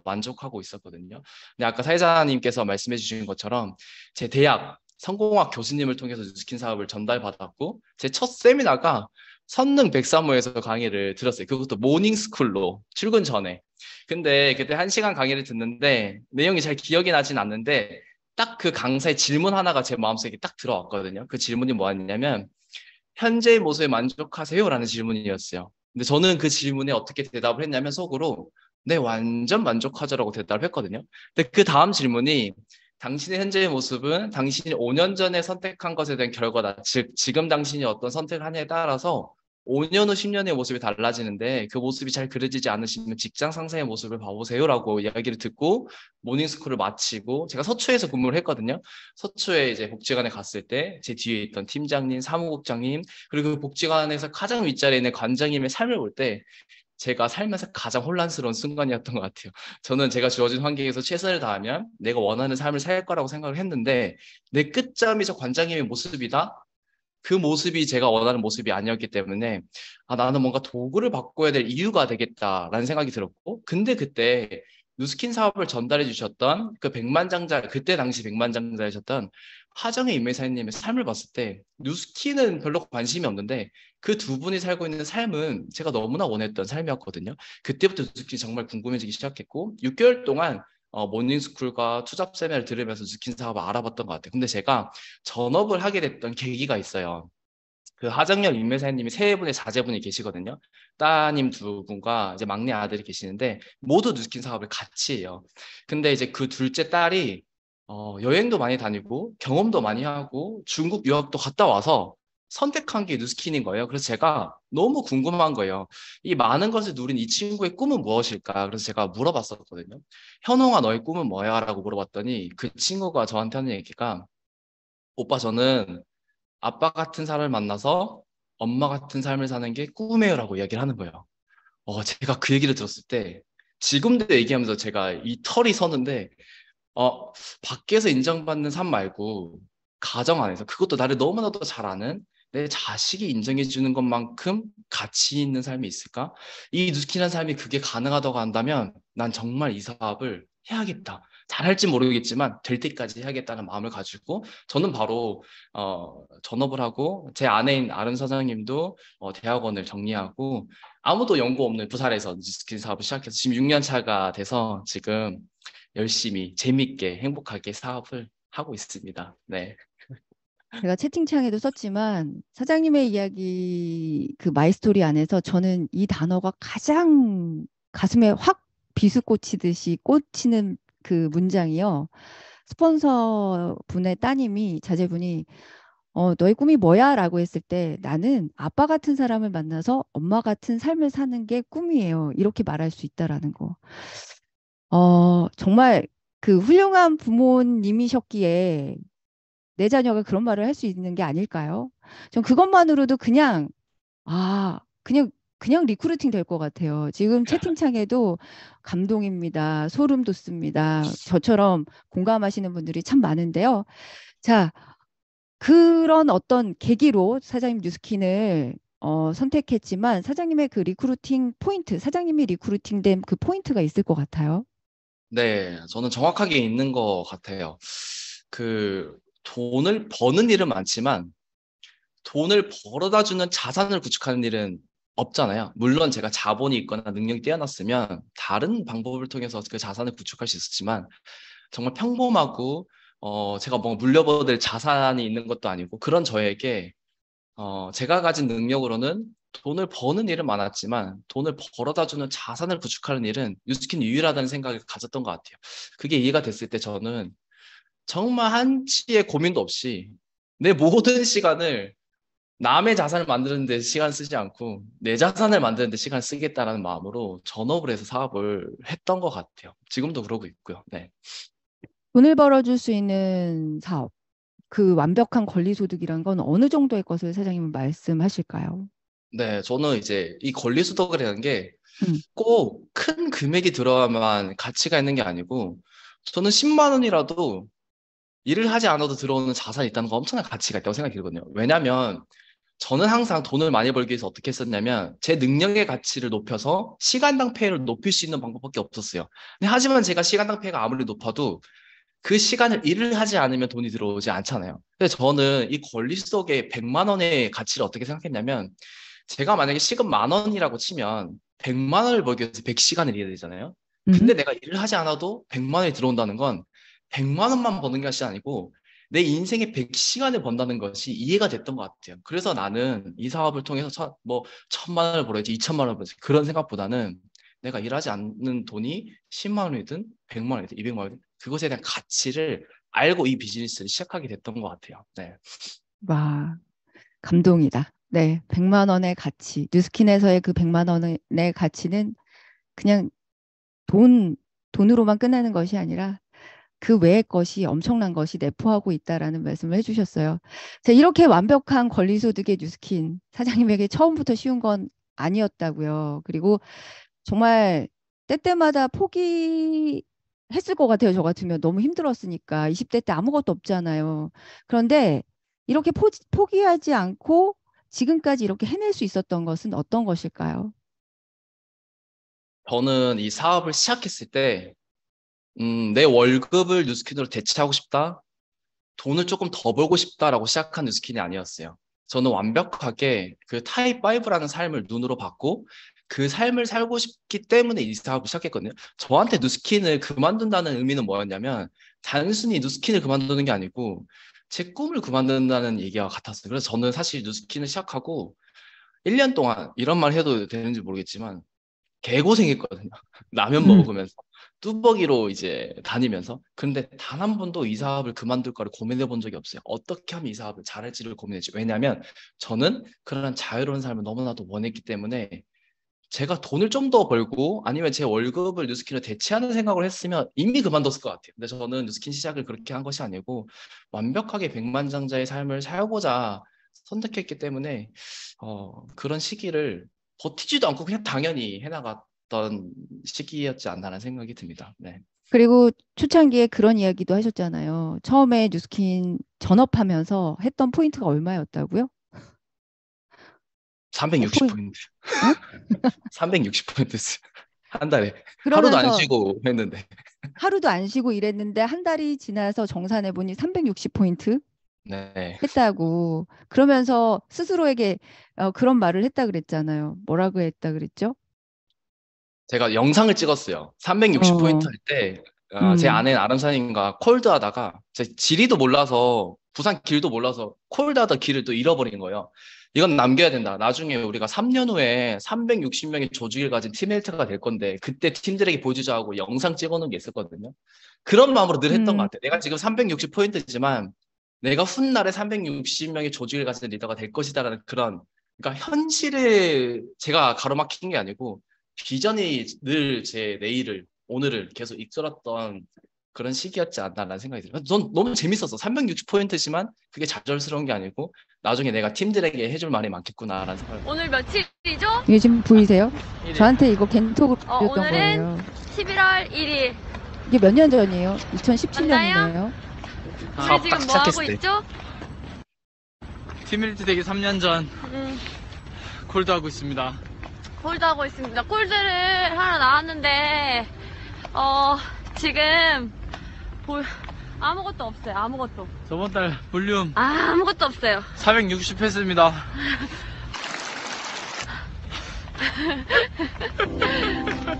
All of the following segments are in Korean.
만족하고 있었거든요. 근데 아까 사회자님께서 말씀해 주신 것처럼 제 대학 성공학 교수님을 통해서 뉴스킨 사업을 전달받았고 제 첫 세미나가 선릉 백사무에서 강의를 들었어요. 그것도 모닝스쿨로 출근 전에. 근데 그때 1시간 강의를 듣는데 내용이 잘 기억이 나진 않는데 딱 그 강사의 질문 하나가 제 마음속에 딱 들어왔거든요. 그 질문이 뭐였냐면 현재의 모습에 만족하세요? 라는 질문이었어요. 근데 저는 그 질문에 어떻게 대답을 했냐면 속으로 네, 완전 만족하죠라고 대답을 했거든요. 근데 그 다음 질문이 당신의 현재의 모습은 당신이 5년 전에 선택한 것에 대한 결과다. 즉, 지금 당신이 어떤 선택을 하냐에 따라서 5년 후 10년의 모습이 달라지는데 그 모습이 잘 그려지지 않으시면 직장 상사의 모습을 봐보세요라고 이야기를 듣고 모닝스쿨을 마치고 제가 서초에서 근무를 했거든요. 서초에 이제 복지관에 갔을 때 제 뒤에 있던 팀장님, 사무국장님 그리고 그 복지관에서 가장 윗자리에 있는 관장님의 삶을 볼 때 제가 살면서 가장 혼란스러운 순간이었던 것 같아요. 저는 제가 주어진 환경에서 최선을 다하면 내가 원하는 삶을 살 거라고 생각을 했는데 내 끝점이 저 관장님의 모습이다? 그 모습이 제가 원하는 모습이 아니었기 때문에 나는 뭔가 도구를 바꿔야 될 이유가 되겠다라는 생각이 들었고 근데 그때 누스킨 사업을 전달해 주셨던 그 백만장자 그때 당시 백만장자이셨던 하정의 임회사님의 삶을 봤을 때 누스킨은 별로 관심이 없는데 그 두 분이 살고 있는 삶은 제가 너무나 원했던 삶이었거든요. 그때부터 누스킨이 정말 궁금해지기 시작했고 6개월 동안 모닝스쿨과 투잡 세미나를 들으면서 누스킨 사업을 알아봤던 것 같아요. 근데 제가 전업을 하게 됐던 계기가 있어요. 그 하정열 임매사님이 세 분의 자제분이 계시거든요. 따님 두 분과 이제 막내 아들이 계시는데 모두 누스킨 사업을 같이 해요. 근데 이제 그 둘째 딸이 여행도 많이 다니고 경험도 많이 하고 중국 유학도 갔다 와서 선택한 게 누스킨인 거예요. 그래서 제가 너무 궁금한 거예요. 이 많은 것을 누린 이 친구의 꿈은 무엇일까? 그래서 제가 물어봤었거든요. 현홍아, 너의 꿈은 뭐야? 라고 물어봤더니 그 친구가 저한테 하는 얘기가 오빠 저는 아빠 같은 사람을 만나서 엄마 같은 삶을 사는 게 꿈이에요라고 이야기를 하는 거예요. 제가 그 얘기를 들었을 때 지금도 얘기하면서 제가 이 털이 서는데 밖에서 인정받는 삶 말고 가정 안에서 그것도 나를 너무나도 잘 아는 내 자식이 인정해 주는 것만큼 가치 있는 삶이 있을까? 이 누스키란 삶이 그게 가능하다고 한다면 난 정말 이 사업을 해야겠다. 잘할지 모르겠지만 될 때까지 해야겠다는 마음을 가지고 저는 바로 전업을 하고 제 아내인 아른 사장님도 대학원을 정리하고 아무도 연고 없는 부산에서 누스킨 사업을 시작해서 지금 6년 차가 돼서 지금 열심히 재밌게 행복하게 사업을 하고 있습니다. 네. 제가 채팅창에도 썼지만 사장님의 이야기 그 마이스토리 안에서 저는 이 단어가 가장 가슴에 확 비수 꽂히듯이 꽂히는 그 문장이요. 스폰서 분의 따님이 자제분이 너의 꿈이 뭐야? 라고 했을 때 나는 아빠 같은 사람을 만나서 엄마 같은 삶을 사는 게 꿈이에요. 이렇게 말할 수 있다라는 거. 정말 그 훌륭한 부모님이셨기에 내 자녀가 그런 말을 할 수 있는 게 아닐까요? 전 그것만으로도 그냥, 그냥 리크루팅 될 것 같아요. 지금 채팅창에도 감동입니다. 소름 돋습니다. 저처럼 공감하시는 분들이 참 많은데요. 자, 그런 어떤 계기로 사장님 뉴스킨을 선택했지만 사장님의 그 리크루팅 포인트, 사장님이 리크루팅 된 그 포인트가 있을 것 같아요. 네, 저는 정확하게 있는 것 같아요. 돈을 버는 일은 많지만 돈을 벌어다 주는 자산을 구축하는 일은 없잖아요. 물론 제가 자본이 있거나 능력이 뛰어났으면 다른 방법을 통해서 그 자산을 구축할 수 있었지만 정말 평범하고 제가 뭔가 물려받을 자산이 있는 것도 아니고 그런 저에게 제가 가진 능력으로는 돈을 버는 일은 많았지만 돈을 벌어다 주는 자산을 구축하는 일은 유스킨 유일하다는 생각을 가졌던 것 같아요. 그게 이해가 됐을 때 저는 정말 한치의 고민도 없이 내 모든 시간을 남의 자산을 만드는 데 시간 쓰지 않고 내 자산을 만드는 데 시간 쓰겠다라는 마음으로 전업을 해서 사업을 했던 것 같아요. 지금도 그러고 있고요. 네. 돈을 벌어줄 수 있는 사업, 그 완벽한 권리소득이란 건 어느 정도의 것을 사장님은 말씀하실까요? 네, 저는 이제 이 권리소득이라는 게 음. 꼭 큰 금액이 들어야만 가치가 있는 게 아니고 저는 10만 원이라도 일을 하지 않아도 들어오는 자산이 있다는 거 엄청난 가치가 있다고 생각이 들거든요. 왜냐하면 저는 항상 돈을 많이 벌기 위해서 어떻게 했었냐면 제 능력의 가치를 높여서 시간당 페이를 높일 수 있는 방법밖에 없었어요. 근데 하지만 제가 시간당 페이가 아무리 높아도 그 시간을 일을 하지 않으면 돈이 들어오지 않잖아요. 그래서 저는 이 권리 속의 100만 원의 가치를 어떻게 생각했냐면 제가 만약에 시급 10,000원이라고 치면 100만 원을 벌기 위해서 100시간을 일해야 되잖아요. 음? 근데 내가 일을 하지 않아도 100만 원이 들어온다는 건 100만 원만 버는 것이 아니고 내 인생에 100시간을 번다는 것이 이해가 됐던 것 같아요. 그래서 나는 이 사업을 통해서 뭐 1,000만 원을 벌어야지, 2,000만 원을 벌어야지 그런 생각보다는 내가 일하지 않는 돈이 10만 원이든 100만 원이든 200만 원이든 그것에 대한 가치를 알고 이 비즈니스를 시작하게 됐던 것 같아요. 네. 와, 감동이다. 네, 100만 원의 가치. 뉴스킨에서의 그 100만 원의 가치는 그냥 돈, 돈으로만 끝나는 것이 아니라 그 외의 것이 엄청난 것이 내포하고 있다라는 말씀을 해주셨어요. 자, 이렇게 완벽한 권리소득의 뉴스킨 사장님에게 처음부터 쉬운 건 아니었다고요. 그리고 정말 때때마다 포기했을 것 같아요. 저 같으면 너무 힘들었으니까 20대 때 아무것도 없잖아요. 그런데 이렇게 포기하지 않고 지금까지 이렇게 해낼 수 있었던 것은 어떤 것일까요? 저는 이 사업을 시작했을 때, 내 월급을 뉴스킨으로 대체하고 싶다. 돈을 조금 더 벌고 싶다라고 시작한 뉴스킨이 아니었어요. 저는 완벽하게 그 타입 5라는 삶을 눈으로 봤고 그 삶을 살고 싶기 때문에 이 사업을 시작했거든요. 저한테 뉴스킨을 그만둔다는 의미는 뭐였냐면 단순히 뉴스킨을 그만두는 게 아니고 제 꿈을 그만둔다는 얘기와 같았어요. 그래서 저는 사실 뉴스킨을 시작하고 1년 동안 이런 말 해도 되는지 모르겠지만 개고생했거든요. 라면 음, 먹으면서 뚜벅이로 이제 다니면서. 근데 단 한 번도 이 사업을 그만둘까를 고민해 본 적이 없어요. 어떻게 하면 이 사업을 잘할지를 고민했지. 왜냐하면 저는 그런 자유로운 삶을 너무나도 원했기 때문에 제가 돈을 좀 더 벌고 아니면 제 월급을 뉴스킨으로 대체하는 생각을 했으면 이미 그만뒀을 것 같아요. 근데 저는 뉴스킨 시작을 그렇게 한 것이 아니고 완벽하게 백만장자의 삶을 살고자 선택했기 때문에 그런 시기를 버티지도 않고 그냥 당연히 해나갔던 시기였지 않나라는 생각이 듭니다. 네. 그리고 초창기에 그런 이야기도 하셨잖아요. 처음에 뉴스킨 전업하면서 했던 포인트가 얼마였다고요? 360포인트. 360포인트 한 달에 하루도 안 그러면서 쉬고 했는데. 하루도 안 쉬고 일했는데 한 달이 지나서 정산해 보니 360포인트 네. 했다고. 그러면서 스스로에게 그런 말을 했다 그랬잖아요. 뭐라고 했다 그랬죠? 제가 영상을 찍었어요. 360포인트 어, 할 때, 제 음, 아내 아람사님과 콜드 하다가, 제 지리도 몰라서, 부산 길도 몰라서, 콜드 하다 길을 또 잃어버린 거예요. 이건 남겨야 된다. 나중에 우리가 3년 후에 360명의 조직을 가진 팀메이트가 될 건데, 그때 팀들에게 보여주자 하고 영상 찍어놓은 게 있었거든요. 그런 마음으로 늘 했던 것 음, 같아요. 내가 지금 360포인트지만, 내가 훗날에 360명의 조직을 가진 리더가 될 것이다라는 그런, 그러니까 현실을 제가 가로막힌 게 아니고, 비전이 늘 제 내일을 오늘을 계속 이끌었던 그런 시기였지 않나라는 생각이 들어요. 전 너무 재밌었어. 360포인트지만 그게 좌절스러운 게 아니고 나중에 내가 팀들에게 해줄 말이 많겠구나라는 생각을. 오늘 며칠이죠? 이게 지금 보이세요? 1일. 저한테 이거 겐톡으로 보였던 오늘은 거예요. 11월 1일. 이게 몇 년 전이에요? 2017년이네요. 사업 우리 딱 지금 뭐 하고 시작했을 때. 있죠? 팀밀트 되기 3년 전 콜드 하고 있습니다. 콜드 하고 있습니다. 콜드를 하러 나왔는데, 지금, 아무것도 없어요. 아무것도. 저번 달 볼륨 아무것도 없어요. 460 했습니다.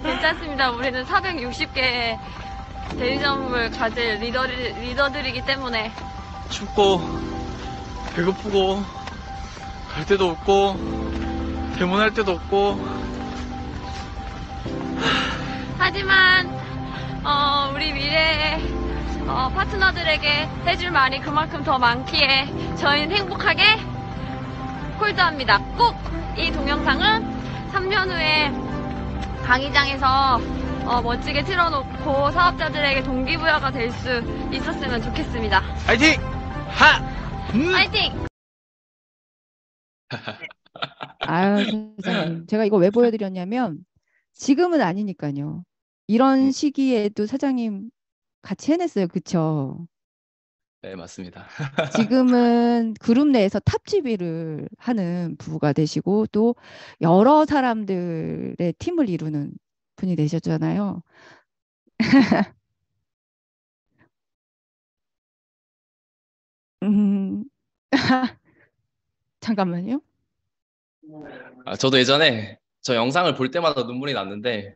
괜찮습니다. 우리는 460개의 대리점을 가질 리더들이기 때문에. 춥고 배고프고 갈 데도 없고 대문할 데도 없고 하지만, 우리 미래의 파트너들에게 해줄 말이 그만큼 더 많기에 저희는 행복하게 콜드합니다. 꼭 이 동영상은 3년 후에 강의장에서 멋지게 틀어놓고 사업자들에게 동기부여가 될 수 있었으면 좋겠습니다. 파이팅! 하! 파이팅! 아유, 사장님. 제가 이거 왜 보여드렸냐면 지금은 아니니까요. 이런 시기에도 사장님 같이 해냈어요. 그쵸? 네, 맞습니다. 지금은 그룹 내에서 탑지휘를 하는 부부가 되시고 또 여러 사람들의 팀을 이루는 분이 되셨잖아요. 음, 잠깐만요. 저도 예전에 저 영상을 볼 때마다 눈물이 났는데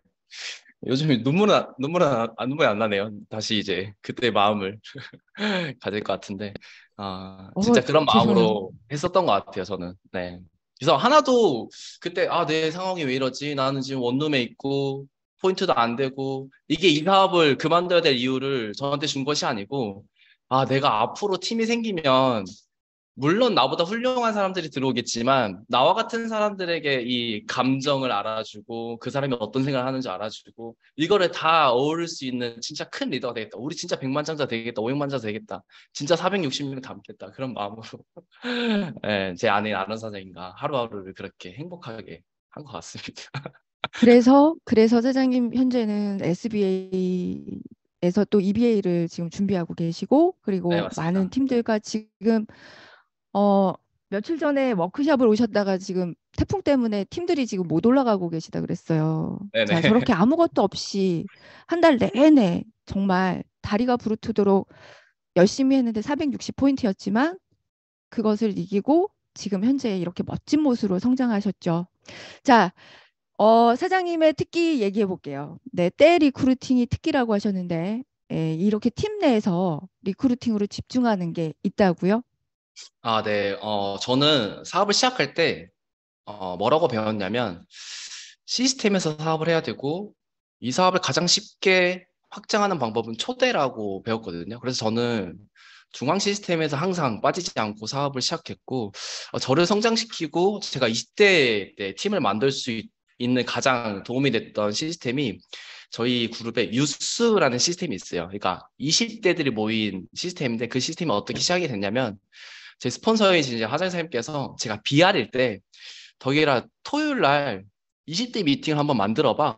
요즘 눈물이 안 나네요. 다시 이제 그때 마음을 가질 것 같은데, 진짜 그런 죄송해요. 마음으로 했었던 것 같아요, 저는. 네. 그래서 하나도 그때, 내 상황이 왜 이러지? 나는 지금 원룸에 있고, 포인트도 안 되고, 이게 이 사업을 그만둬야 될 이유를 저한테 준 것이 아니고, 내가 앞으로 팀이 생기면 물론 나보다 훌륭한 사람들이 들어오겠지만 나와 같은 사람들에게 이 감정을 알아주고 그 사람이 어떤 생각을 하는지 알아주고 이거를 다 어우를 수 있는 진짜 큰 리더가 되겠다. 우리 진짜 100만장자 되겠다. 500만장자 되겠다. 진짜 460명 담겠다. 그런 마음으로 예, 제 아내인 아는 사장님과 하루하루를 그렇게 행복하게 한 것 같습니다. 그래서 사장님 현재는 SBA에서 또 EBA를 지금 준비하고 계시고 네, 그리고 많은 맞습니다. 팀들과 지금 어 며칠 전에 워크숍을 오셨다가 지금 태풍 때문에 팀들이 지금 못 올라가고 계시다 그랬어요. 네네. 자, 저렇게 아무것도 없이 한 달 내내 정말 다리가 부르트도록 열심히 했는데 460포인트였지만 그것을 이기고 지금 현재 이렇게 멋진 모습으로 성장하셨죠. 자, 사장님의 특기 얘기해 볼게요. 네, 때 리크루팅이 특기라고 하셨는데, 이렇게 팀 내에서 리크루팅으로 집중하는 게 있다고요? 네. 저는 사업을 시작할 때 뭐라고 배웠냐면 시스템에서 사업을 해야 되고 이 사업을 가장 쉽게 확장하는 방법은 초대라고 배웠거든요. 그래서 저는 중앙 시스템에서 항상 빠지지 않고 사업을 시작했고 저를 성장시키고 제가 20대 때 팀을 만들 수 있는 가장 도움이 됐던 시스템이 저희 그룹에 유스라는 시스템이 있어요. 그러니까 20대들이 모인 시스템인데 그 시스템이 어떻게 시작이 됐냐면 제 스폰서이신 이제 하장 선생님께서 제가 BR일 때 덕이라 토요일 날 20대 미팅을 한번 만들어 봐.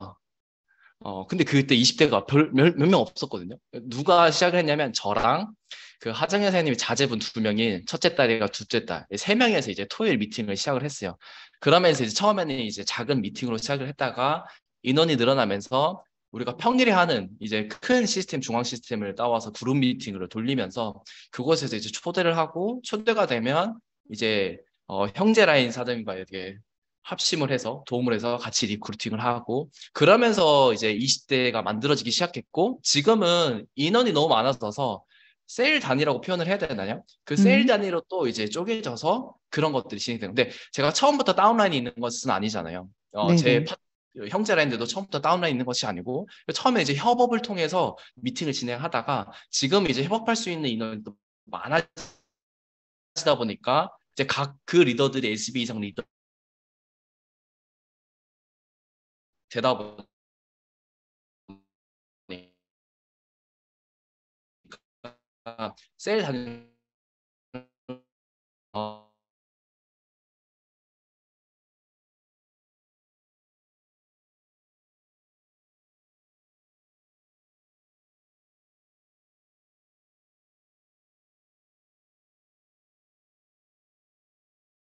근데 그때 20대가 몇 명 없었거든요. 누가 시작을 했냐면 저랑 그 하정현 선생님이 자제분 2명인 첫째 딸이랑 둘째 딸, 3명에서 이제 토요일 미팅을 시작을 했어요. 그러면서 이제 처음에는 이제 작은 미팅으로 시작을 했다가 인원이 늘어나면서 우리가 평일에 하는 이제 큰 시스템, 중앙 시스템을 따와서 그룹 미팅으로 돌리면서 그곳에서 이제 초대를 하고 초대가 되면 이제 형제 라인 사장님과 이렇게 합심을 해서 도움을 해서 같이 리크루팅을 하고 그러면서 이제 20대가 만들어지기 시작했고 지금은 인원이 너무 많아져서 세일 단위라고 표현을 해야 되나요? 그 세일 음, 단위로 또 이제 쪼개져서 그런 것들이 진행되는데 제가 처음부터 다운라인이 있는 것은 아니잖아요. 네네. 형제 라인들도 처음부터 다운라인 있는 것이 아니고 처음에 이제 협업을 통해서 미팅을 진행하다가 지금 이제 협업할 수 있는 인원이 또 많아지다 보니까 이제 각 그 리더들이 SB 이상 리더 되다 보니까 세일 단위